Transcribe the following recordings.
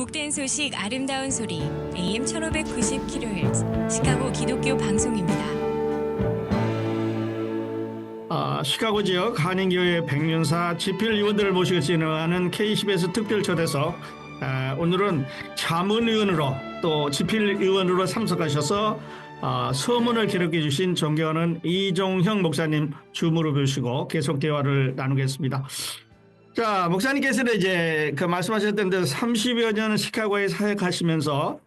복된 소식 아름다운 소리 AM 1590kHz 시카고 기독교 방송입니다. 시카고 지역 한인교회 백년사 집필위원들을 모시고 진행하는 KCBS 특별초대석. 오늘은 자문위원으로 또 집필위원으로 참석하셔서 서문을 기록해 주신 존경하는 이종형 목사님 줌으로 모시고 계속 대화를 나누겠습니다. 자, 목사님께서는 이제 그 말씀하셨던 데 30여 년 시카고에 사역하시면서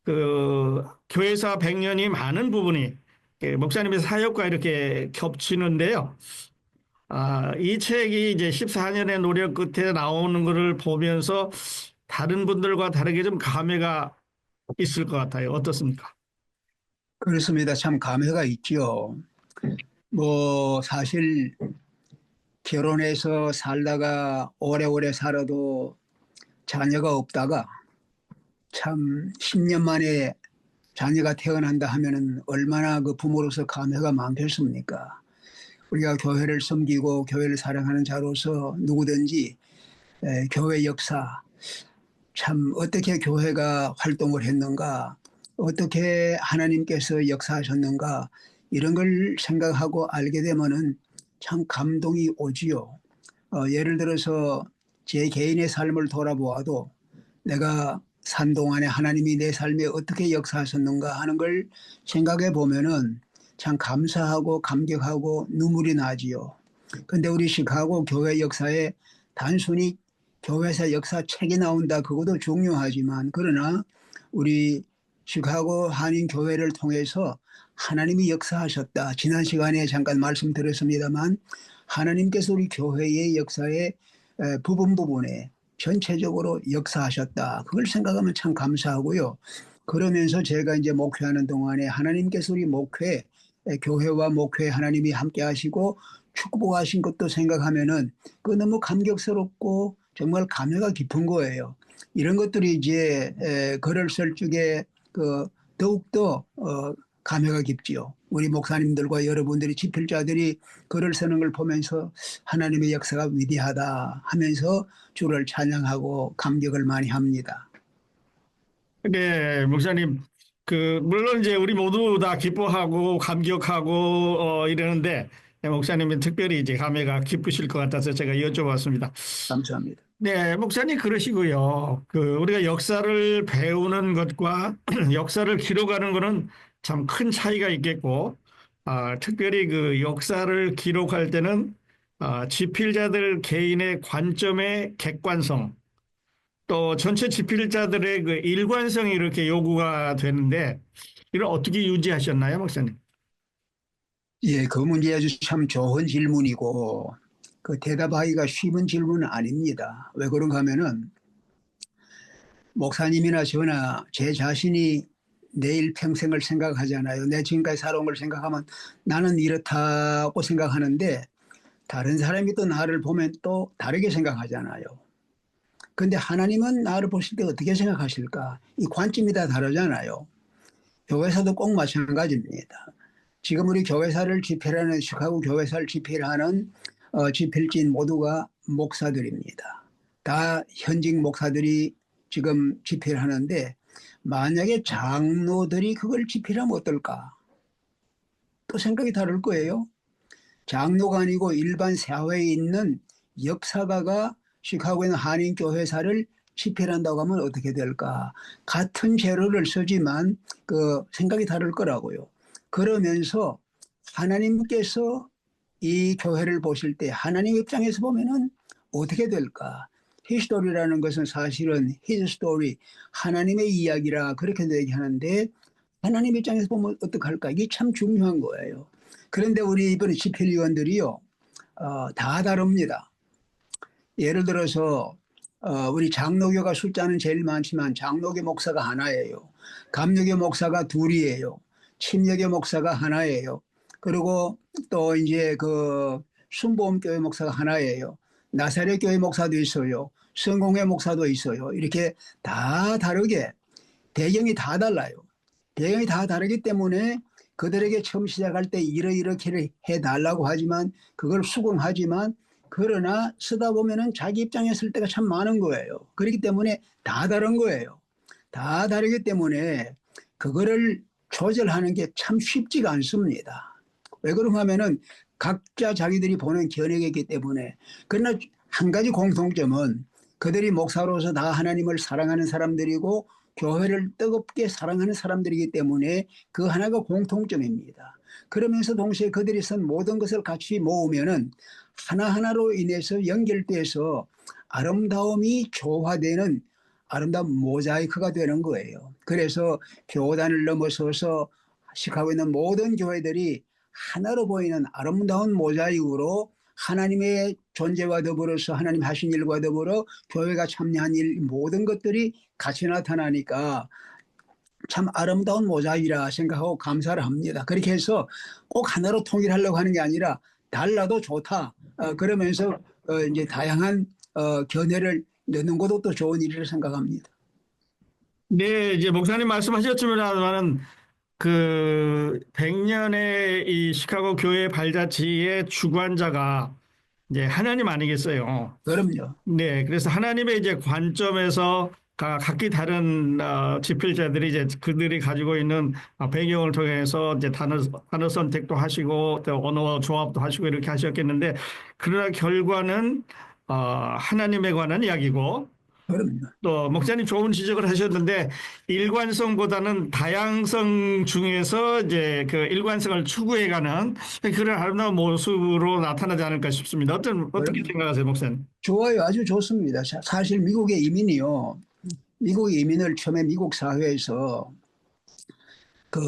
그 교회사 100년이 많은 부분이 목사님의 사역과 이렇게 겹치는데요. 이 책이 이제 14년의 노력 끝에 나오는 것을 보면서 다른 분들과 다르게 좀 감회가 있을 것 같아요. 어떻습니까? 그렇습니다. 참 감회가 있죠. 사실 결혼해서 살다가 오래오래 살아도 자녀가 없다가 참 10년 만에 자녀가 태어난다 하면은 얼마나 그 부모로서 감회가 많겠습니까? 우리가 교회를 섬기고 교회를 사랑하는 자로서 누구든지 교회 역사, 참 어떻게 교회가 활동을 했는가, 어떻게 하나님께서 역사하셨는가, 이런 걸 생각하고 알게 되면은 참 감동이 오지요. 예를 들어서 제 개인의 삶을 돌아보아도 내가 산 동안에 하나님이 내 삶에 어떻게 역사하셨는가 하는 걸 생각해 보면은 참 감사하고 감격하고 눈물이 나지요. 근데 우리 시카고 교회 역사에 단순히 교회사 역사 책이 나온다, 그것도 중요하지만, 그러나 우리 시카고 한인 교회를 통해서 하나님이 역사하셨다. 지난 시간에 잠깐 말씀드렸습니다만 하나님께서 우리 교회의 역사의 부분에 전체적으로 역사하셨다. 그걸 생각하면 참 감사하고요. 그러면서 제가 이제 목회하는 동안에 하나님께서 우리 목회, 교회와 목회 하나님이 함께 하시고 축복하신 것도 생각하면은 그 너무 감격스럽고 정말 감회가 깊은 거예요. 이런 것들이 이제 글을 쓸 적에 더욱더 감회가 깊지요. 우리 목사님들과 여러분들이 집필자들이 글을 쓰는 걸 보면서 하나님의 역사가 위대하다 하면서 주를 찬양하고 감격을 많이 합니다. 네, 목사님. 물론 이제 우리 모두 다 기뻐하고 감격하고 이러는데 목사님은 특별히 이제 감회가 깊으실 것 같아서 제가 여쭤봤습니다. 감사합니다. 네, 목사님 그러시고요. 우리가 역사를 배우는 것과 역사를 기록하는 것은 참 큰 차이가 있겠고, 특별히 그 역사를 기록할 때는 집필자들 개인의 관점의 객관성, 또 전체 집필자들의 그 일관성이 이렇게 요구가 되는데, 이걸 어떻게 유지하셨나요, 목사님? 예, 그 문제 아주 참 좋은 질문이고 그 대답하기가 쉬운 질문은 아닙니다. 왜 그런가 하면은 목사님이나 저나 제 자신이 내일 평생을 생각하잖아요. 내 지금까지 살아온 걸 생각하면 나는 이렇다고 생각하는데 다른 사람이 또 나를 보면 또 다르게 생각하잖아요. 그런데 하나님은 나를 보실 때 어떻게 생각하실까? 이 관점이 다 다르잖아요. 교회사도 꼭 마찬가지입니다. 지금 우리 교회사를 집필하는 시카고 교회사를 집필하는 집필진 모두가 목사들입니다. 다 현직 목사들이 지금 집필하는데 만약에 장로들이 그걸 집필하면 어떨까? 또 생각이 다를 거예요. 장로가 아니고 일반 사회에 있는 역사가가 시카고에 있는 한인교회사를 집필한다고 하면 어떻게 될까? 같은 재료를 쓰지만 그 생각이 다를 거라고요. 그러면서 하나님께서 이 교회를 보실 때 하나님 입장에서 보면은 어떻게 될까? 히스토리라는 것은 사실은 히스토리, 하나님의 이야기라 그렇게도 얘기하는데 하나님 입장에서 보면 어떡할까? 이게 참 중요한 거예요. 그런데 우리 이번에 집필위원들이요, 다 다릅니다. 예를 들어서 우리 장로교가 숫자는 제일 많지만 장로교 목사가 하나예요. 감로교 목사가 둘이에요. 침례교 목사가 하나예요. 그리고 또 이제 순복음교회 목사가 하나예요. 나사렛 교회 목사도 있어요. 성공회 목사도 있어요. 이렇게 다 다르게 배경이 다 달라요. 배경이 다 다르기 때문에 그들에게 처음 시작할 때 이렇게 해달라고 하지만 그걸 수긍하지만 그러나 쓰다 보면은 자기 입장에 쓸 때가 참 많은 거예요. 그렇기 때문에 다 다른 거예요. 다 다르기 때문에 그거를 조절하는 게 참 쉽지가 않습니다. 왜 그런가 하면은 각자 자기들이 보는 견해가 있기 때문에. 그러나 한 가지 공통점은 그들이 목사로서 다 하나님을 사랑하는 사람들이고 교회를 뜨겁게 사랑하는 사람들이기 때문에 그 하나가 공통점입니다. 그러면서 동시에 그들이 쓴 모든 것을 같이 모으면은 하나하나로 인해서 연결돼서 아름다움이 조화되는 아름다운 모자이크가 되는 거예요. 그래서 교단을 넘어서서 시카고에 있는 모든 교회들이 하나로 보이는 아름다운 모자이크로 하나님의 존재와 더불어서 하나님 하신 일과 더불어 교회가 참여한 일 모든 것들이 같이 나타나니까 참 아름다운 모자이크라 생각하고 감사를 합니다. 그렇게 해서 꼭 하나로 통일하려고 하는 게 아니라 달라도 좋다. 그러면서 이제 다양한 견해를 넣는 것도 또 좋은 일이라고 생각합니다. 네, 이제 목사님 말씀하셨지만은 그 100년의 이 시카고 교회 발자취의 주관자가 이제 하나님 아니겠어요? 그럼요. 네, 그래서 하나님의 이제 관점에서 각기 다른 집필자들이 이제 그들이 가지고 있는 배경을 통해서 이제 단어 선택도 하시고 또 언어 조합도 하시고 이렇게 하셨겠는데 그러나 결과는 하나님에 관한 이야기고 그럼요. 또 목사님 좋은 지적을 하셨는데 일관성보다는 다양성 중에서 이제 그 일관성을 추구해가는 그런 아름다운 모습으로 나타나지 않을까 싶습니다. 어떻게 생각하세요, 목사님? 좋아요. 아주 좋습니다. 사실 미국의 이민이요. 미국 이민을 처음에 미국 사회에서 그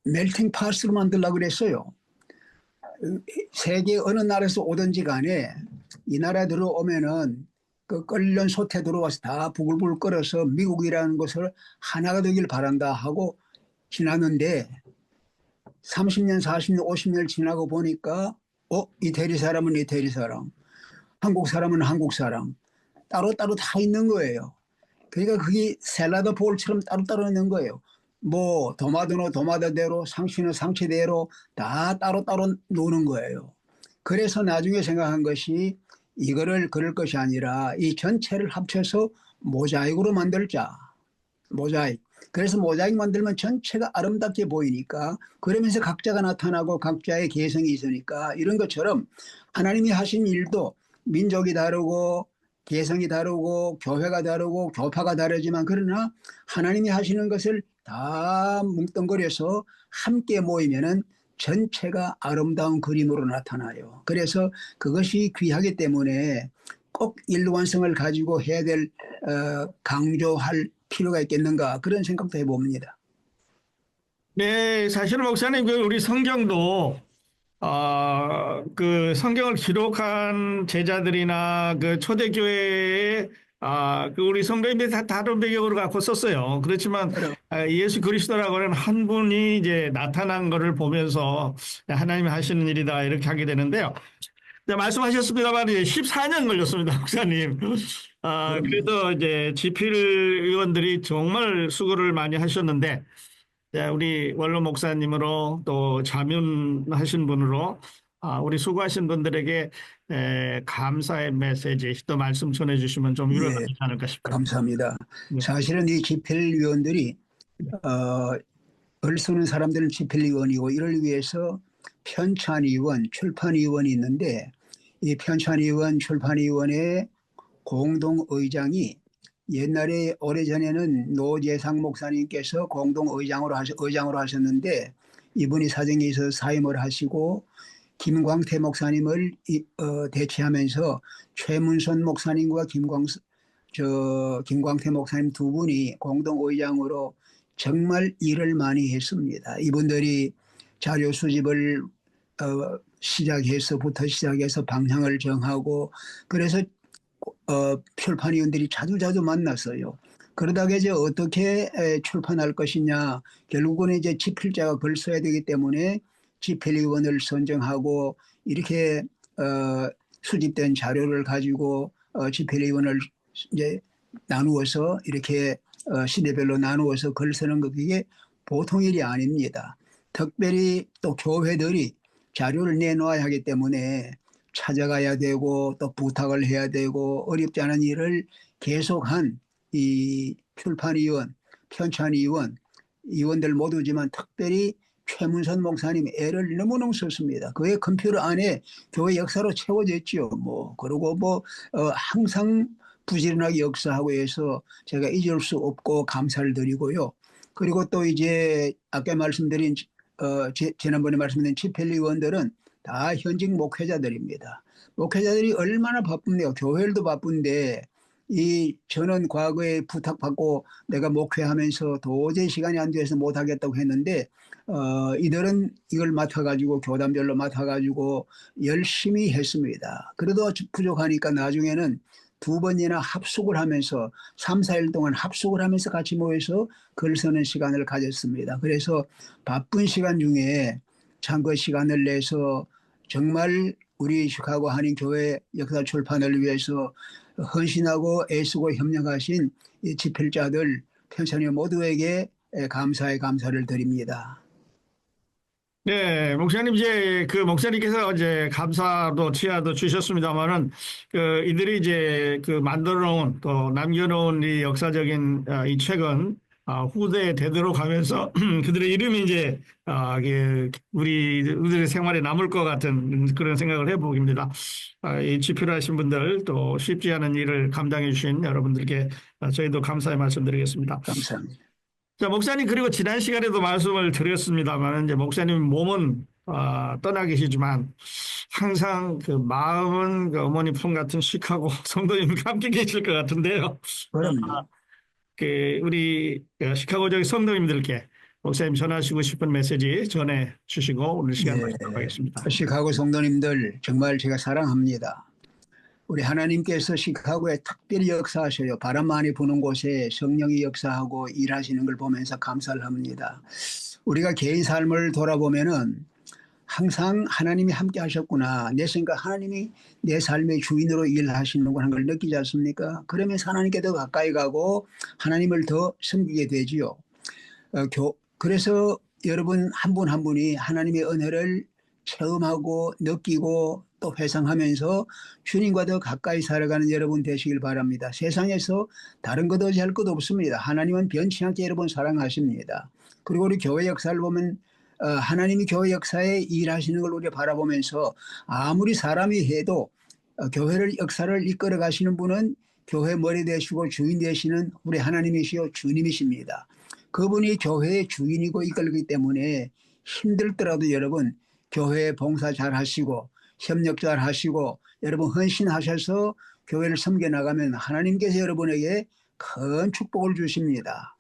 멜팅 파스로 만들려고 그랬어요. 세계 어느 나라에서 오든지 간에 이 나라에 들어오면은 그 끓는 솥에 들어와서 다 부글부글 끓어서 미국이라는 것을 하나가 되길 바란다 하고 지났는데 30년, 40년, 50년 지나고 보니까 이태리 사람은 이태리 사람, 한국 사람은 한국 사람 따로따로 다 있는 거예요. 그러니까 그게 샐러드 볼처럼 따로따로 있는 거예요. 뭐 도마도는 도마도대로 상치는 상치대로 다 따로따로 노는 거예요. 그래서 나중에 생각한 것이 이거를 그럴 것이 아니라 이 전체를 합쳐서 모자이크로 만들자. 모자이크. 그래서 모자이크 만들면 전체가 아름답게 보이니까 그러면서 각자가 나타나고 각자의 개성이 있으니까 이런 것처럼 하나님이 하신 일도 민족이 다르고 개성이 다르고 교회가 다르고 교파가 다르지만 그러나 하나님이 하시는 것을 다 뭉뚱그려서 함께 모이면은 전체가 아름다운 그림으로 나타나요. 그래서 그것이 귀하기 때문에 꼭 일관성을 가지고 해야 될 강조할 필요가 있겠는가 그런 생각도 해봅니다. 네, 사실은 목사님 그 우리 성경도 그 성경을 기록한 제자들이나 그 초대교회의 그 우리 성도님들이 다 다른 배경으로 갖고 썼어요. 그렇지만 예수 그리스도라고는 한 분이 이제 나타난 것을 보면서 하나님이 하시는 일이다 이렇게 하게 되는데요. 네, 말씀하셨습니다만 14년 걸렸습니다, 목사님. 그래도 이제 지필 의원들이 정말 수고를 많이 하셨는데 우리 원로 목사님으로 또 자문하신 분으로 우리 수고하신 분들에게 감사의 메시지 또 말씀 전해주시면 좀 위로가 되지 않을까 싶어요. 감사합니다. 네. 사실은 이 집필위원들이 글 쓰는 사람들은 집필위원이고 이를 위해서 편찬위원, 출판위원이 있는데 이 편찬위원, 출판위원의 공동의장이 옛날에 오래전에는 노재상 목사님께서 공동의장으로 하셨는데 이분이 사정이 있어서 사임을 하시고 김광태 목사님을 대체하면서 최문선 목사님과 김광태 목사님 두 분이 공동의장으로 정말 일을 많이 했습니다. 이분들이 자료 수집을 시작해서부터 시작해서 방향을 정하고 그래서 출판위원들이 자주 만났어요. 그러다가 이제 어떻게 출판할 것이냐 결국은 이제 집필자가 글 써야 되기 때문에 집필위원을 선정하고 이렇게 수집된 자료를 가지고 집필위원을 이제 나누어서 이렇게 시대별로 나누어서 글 쓰는 것 이게 보통 일이 아닙니다. 특별히 또 교회들이 자료를 내놓아야 하기 때문에 찾아가야 되고 또 부탁을 해야 되고 어렵지 않은 일을 계속한 이 출판위원, 편찬위원, 위원들 모두지만 특별히 최문선 목사님 애를 너무너무 썼습니다. 그의 컴퓨터 안에 교회 역사로 채워졌죠. 그리고 항상 부지런하게 역사하고 해서 제가 잊을 수 없고 감사를 드리고요. 그리고 또 이제 아까 말씀드린 지난번에 말씀드린 집회위원들은 다 현직 목회자들입니다. 목회자들이 얼마나 바쁜데요. 교회도 바쁜데 저는 과거에 부탁받고 내가 목회하면서 도저히 시간이 안 돼서 못하겠다고 했는데 이들은 이걸 맡아가지고 교단별로 맡아가지고 열심히 했습니다. 그래도 부족하니까 나중에는 2번이나 합숙을 하면서 3, 4일 동안 합숙을 하면서 같이 모여서 글 쓰는 시간을 가졌습니다. 그래서 바쁜 시간 중에 참 그 시간을 내서 정말 우리 시카고 한인교회 역사 출판을 위해서 헌신하고 애쓰고 협력하신 이 집필자들, 편찬위 모두에게 감사의 감사를 드립니다. 네, 목사님 이제 그 목사님께서 이제 감사도 치하도 주셨습니다만은 이들이 이제 만들어 놓은 또 남겨놓은 이 역사적인 이 책은 후대에 되도록 하면서 그들의 이름이 이제 우리들의 생활에 남을 것 같은 그런 생각을 해봅니다. 이 집필하신 분들 또 쉽지 않은 일을 감당해 주신 여러분들께 저희도 감사의 말씀드리겠습니다. 감사합니다. 자, 목사님, 그리고 지난 시간에도 말씀을 드렸습니다만, 이제 목사님 몸은 떠나 계시지만, 항상 그 마음은 그 어머니 품 같은 시카고 성도님과 함께 계실 것 같은데요. 그럼요. 우리 시카고적 성도님들께 목사님 전하시고 싶은 메시지 전해 주시고 오늘 시간 마치도록 하겠습니다. 시카고 성도님들 정말 제가 사랑합니다. 우리 하나님께서 시카고에 특별히 역사하셔요. 바람 많이 부는 곳에 성령이 역사하고 일하시는 걸 보면서 감사를 합니다. 우리가 개인 삶을 돌아보면은 항상 하나님이 함께 하셨구나. 내 생각 하나님이 내 삶의 주인으로 일하시는구나 하는 걸 느끼지 않습니까? 그러면서 하나님께 더 가까이 가고 하나님을 더 섬기게 되지요. 그래서 여러분 한 분 한 분이 하나님의 은혜를 체험하고 느끼고 또 회상하면서 주님과 더 가까이 살아가는 여러분 되시길 바랍니다. 세상에서 다른 것 어찌할 것도 없습니다. 하나님은 변치 않게 여러분 사랑하십니다. 그리고 우리 교회 역사를 보면 하나님이 교회 역사에 일하시는 걸 우리가 바라보면서 아무리 사람이 해도 교회를 역사를 이끌어 가시는 분은 교회 머리 되시고 주인 되시는 우리 하나님이시요 주님이십니다. 그분이 교회의 주인이고 이끌기 때문에 힘들더라도 여러분 교회 봉사 잘 하시고 협력 잘 하시고 여러분 헌신하셔서 교회를 섬겨나가면 하나님께서 여러분에게 큰 축복을 주십니다.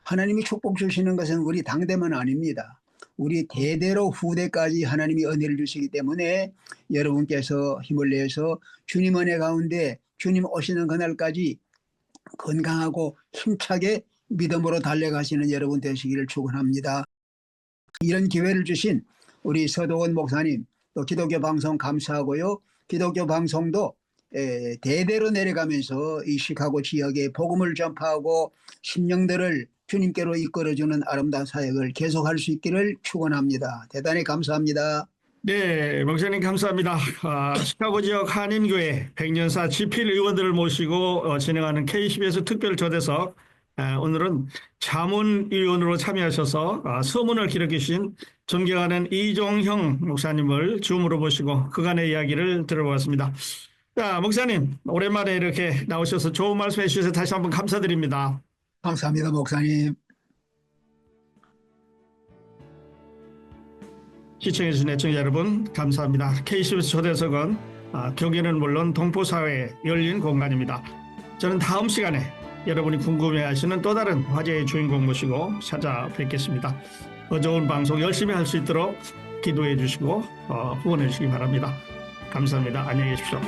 하나님이 축복 주시는 것은 우리 당대만 아닙니다. 우리 대대로 후대까지 하나님이 은혜를 주시기 때문에 여러분께서 힘을 내서 주님 은혜 가운데 주님 오시는 그날까지 건강하고 힘차게 믿음으로 달려가시는 여러분 되시기를 축원합니다. 이런 기회를 주신 우리 서도원 목사님 또 기독교 방송 감사하고요. 기독교 방송도 대대로 내려가면서 이 시카고 지역에 복음을 전파하고 심령들을 주님께로 이끌어주는 아름다운 사역을 계속할 수 있기를 축원합니다. 대단히 감사합니다. 네, 목사님 감사합니다. 시카고 지역 한인교회 백년사 집필 의원들을 모시고 진행하는 KCBS 특별 초대석 오늘은 자문위원으로 참여하셔서 서문을 기록해 주신 존경하는 이종형 목사님을 줌으로 모시고 그간의 이야기를 들어보았습니다. 자, 목사님 오랜만에 이렇게 나오셔서 좋은 말씀해 주셔서 다시 한번 감사드립니다. 감사합니다, 목사님. 시청해 주신 애청자 여러분 감사합니다. KCBS 초대석은 교계는 물론 동포사회에 열린 공간입니다. 저는 다음 시간에 여러분이 궁금해하시는 또 다른 화제의 주인공 모시고 찾아뵙겠습니다. 더 좋은 방송 열심히 할 수 있도록 기도해 주시고 후원해 주시기 바랍니다. 감사합니다. 안녕히 계십시오.